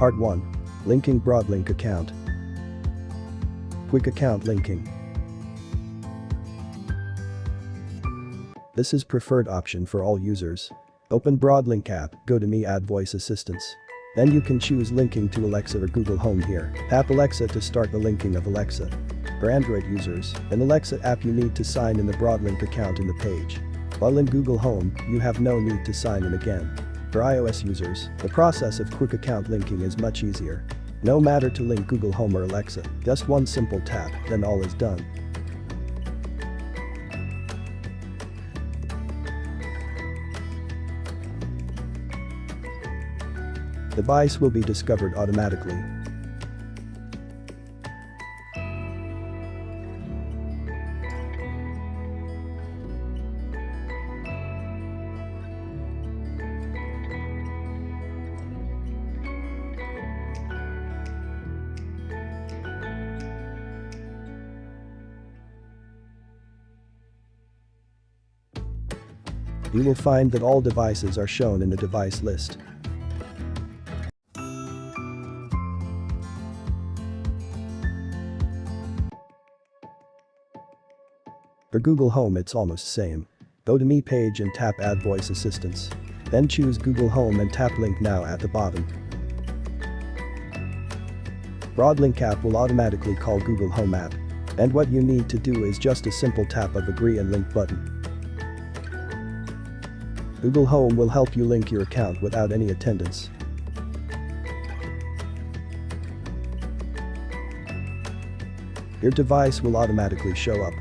Part 1. Linking BroadLink account. Quick account linking. This is preferred option for all users. Open BroadLink app, go to Me Add Voice Assistance. Then you can choose linking to Alexa or Google Home here. Tap Alexa to start the linking of Alexa. For Android users, in Alexa app you need to sign in the BroadLink account in the page. While in Google Home, you have no need to sign in again. For iOS users, the process of quick account linking is much easier. No matter to link Google Home or Alexa, just one simple tap, then all is done. Device will be discovered automatically. You will find that all devices are shown in the device list. For Google Home it's almost same. Go to Me page and tap Add Voice Assistance. Then choose Google Home and tap Link Now at the bottom. BroadLink app will automatically call Google Home app. And what you need to do is just a simple tap of Agree and Link button. Google Home will help you link your account without any attendance. Your device will automatically show up.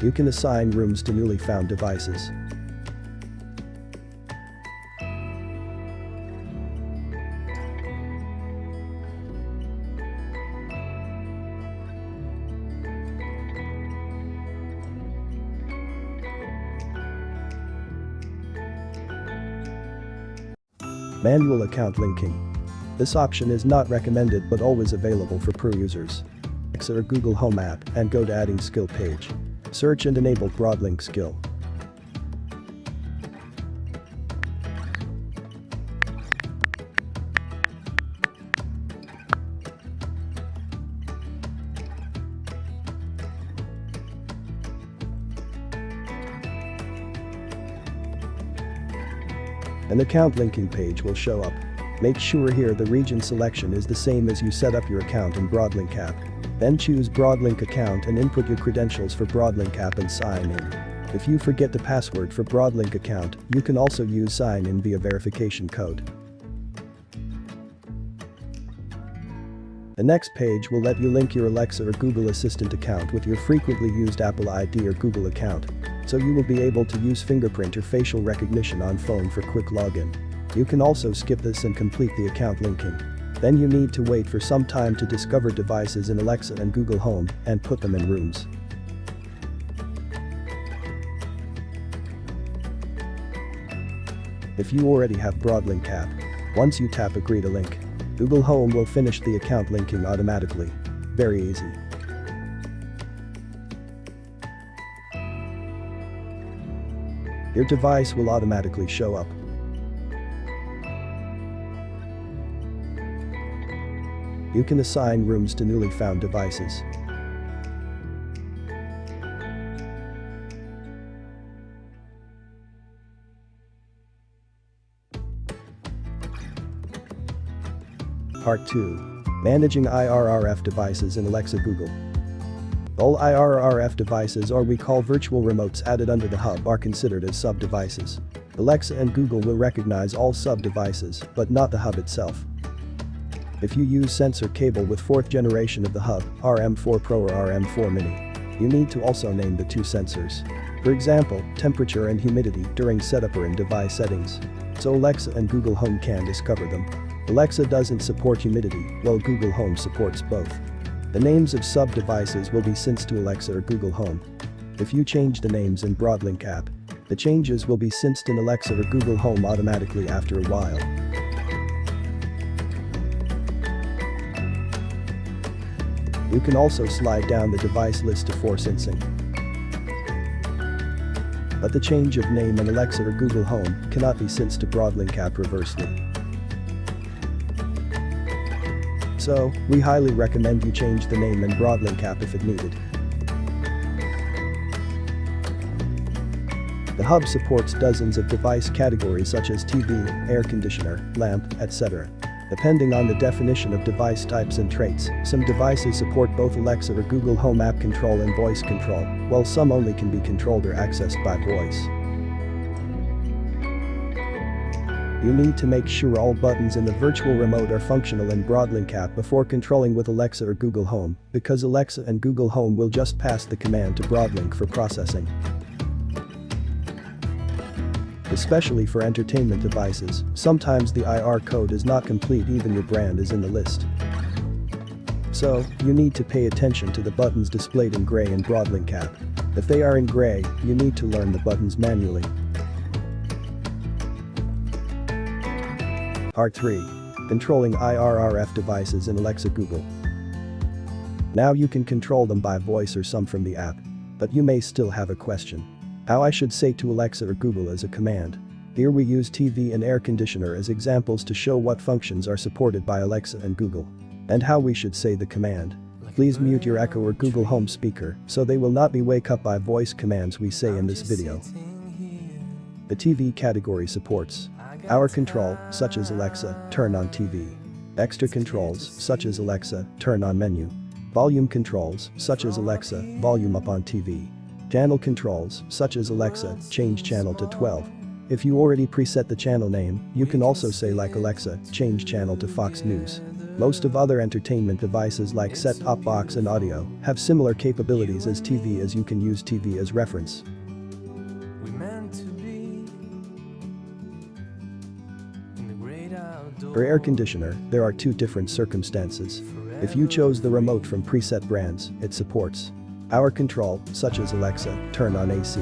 You can assign rooms to newly found devices. Manual account linking. This option is not recommended but always available for pro users. Alexa or Google Home app and go to Adding Skill page. Search and enable BroadLink skill. An account linking page will show up. Make sure here the region selection is the same as you set up your account in BroadLink app. Then choose BroadLink account and input your credentials for BroadLink app and sign in. If you forget the password for BroadLink account, you can also use sign in via verification code. The next page will let you link your Alexa or Google Assistant account with your frequently used Apple ID or Google account. So you will be able to use fingerprint or facial recognition on phone for quick login. You can also skip this and complete the account linking. Then you need to wait for some time to discover devices in Alexa and Google Home and put them in rooms. If you already have BroadLink app, once you tap Agree to Link, Google Home will finish the account linking automatically. Very easy. Your device will automatically show up. You can assign rooms to newly found devices. Part 2. Managing IRRF devices in Alexa Google. All IRRF devices, or we call virtual remotes added under the hub, are considered as sub-devices. Alexa and Google will recognize all sub-devices, but not the hub itself. If you use sensor cable with 4th generation of the hub, RM4 Pro or RM4 Mini, you need to also name the two sensors. For example, temperature and humidity during setup or in device settings. So Alexa and Google Home can discover them. Alexa doesn't support humidity, while Google Home supports both. The names of sub-devices will be synced to Alexa or Google Home. If you change the names in BroadLink app, the changes will be synced in Alexa or Google Home automatically after a while. You can also slide down the device list to force syncing. But the change of name in Alexa or Google Home cannot be synced to BroadLink app reversely. So, we highly recommend you change the name in BroadLink app if it needed. The hub supports dozens of device categories such as TV, air conditioner, lamp, etc. Depending on the definition of device types and traits, some devices support both Alexa or Google Home app control and voice control, while some only can be controlled or accessed by voice. You need to make sure all buttons in the virtual remote are functional in BroadLink app before controlling with Alexa or Google Home, because Alexa and Google Home will just pass the command to BroadLink for processing. Especially for entertainment devices, sometimes the IR code is not complete even your brand is in the list. So, you need to pay attention to the buttons displayed in gray in BroadLink app. If they are in gray, you need to learn the buttons manually. Part 3. Controlling IRRF devices in Alexa Google. Now you can control them by voice or some from the app. But you may still have a question. How I should say to Alexa or Google as a command. Here we use TV and air conditioner as examples to show what functions are supported by Alexa and Google. And how we should say the command. Please mute your Echo or Google Home speaker so they will not be wake up by voice commands we say in this video. The TV category supports hour control, such as Alexa, turn on TV. Extra controls, such as Alexa, turn on menu. Volume controls, such as Alexa, volume up on TV. Channel controls, such as Alexa, change channel to 12. If you already preset the channel name, you can also say like Alexa, change channel to Fox News. Most of other entertainment devices like set-top box and audio have similar capabilities as TV, as you can use TV as reference. For air conditioner, there are two different circumstances. If you chose the remote from preset brands, it supports hour control, such as Alexa, turn on AC.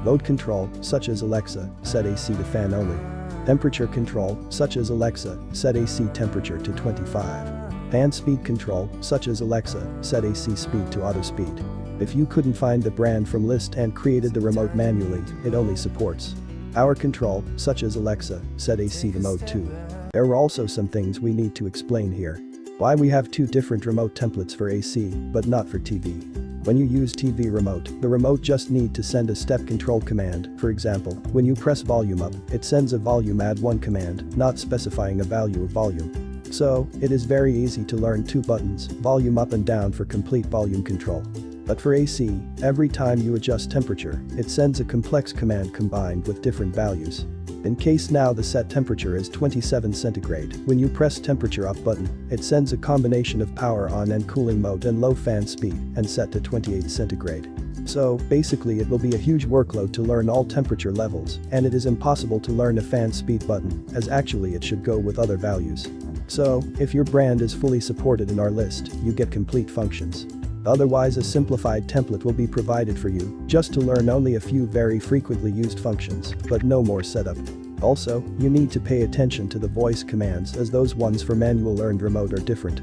Load control, such as Alexa, set AC to fan only. Temperature control, such as Alexa, set AC temperature to 25. Fan speed control, such as Alexa, set AC speed to auto speed. If you couldn't find the brand from list and created the remote manually, it only supports hour control, such as Alexa, set AC to mode 2. There are also some things we need to explain here. Why we have two different remote templates for AC, but not for TV. When you use TV remote, the remote just need to send a step control command. For example, when you press volume up, it sends a volume add 1 command, not specifying a value of volume. So, it is very easy to learn two buttons, volume up and down for complete volume control. But for AC, every time you adjust temperature, it sends a complex command combined with different values. In case now the set temperature is 27 centigrade, when you press temperature up button, it sends a combination of power on and cooling mode and low fan speed and set to 28 centigrade. So, basically it will be a huge workload to learn all temperature levels, and it is impossible to learn a fan speed button, as actually it should go with other values. So, if your brand is fully supported in our list, you get complete functions. Otherwise, a simplified template will be provided for you, just to learn only a few very frequently used functions, but no more setup. Also, you need to pay attention to the voice commands, as those ones for manual learned remote are different.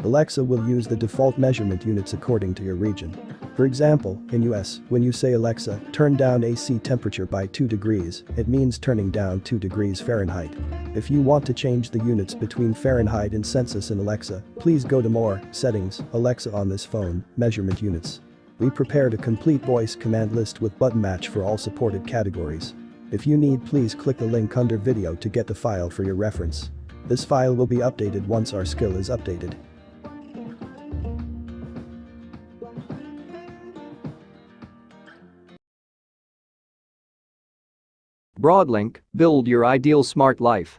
Alexa will use the default measurement units according to your region. For example, in US, when you say Alexa, turn down AC temperature by 2 degrees, it means turning down 2 degrees Fahrenheit. If you want to change the units between Fahrenheit and Celsius in Alexa, please go to More, Settings, Alexa on this phone, Measurement Units. We prepared a complete voice command list with button match for all supported categories. If you need, please click the link under video to get the file for your reference. This file will be updated once our skill is updated. BroadLink, build your ideal smart life.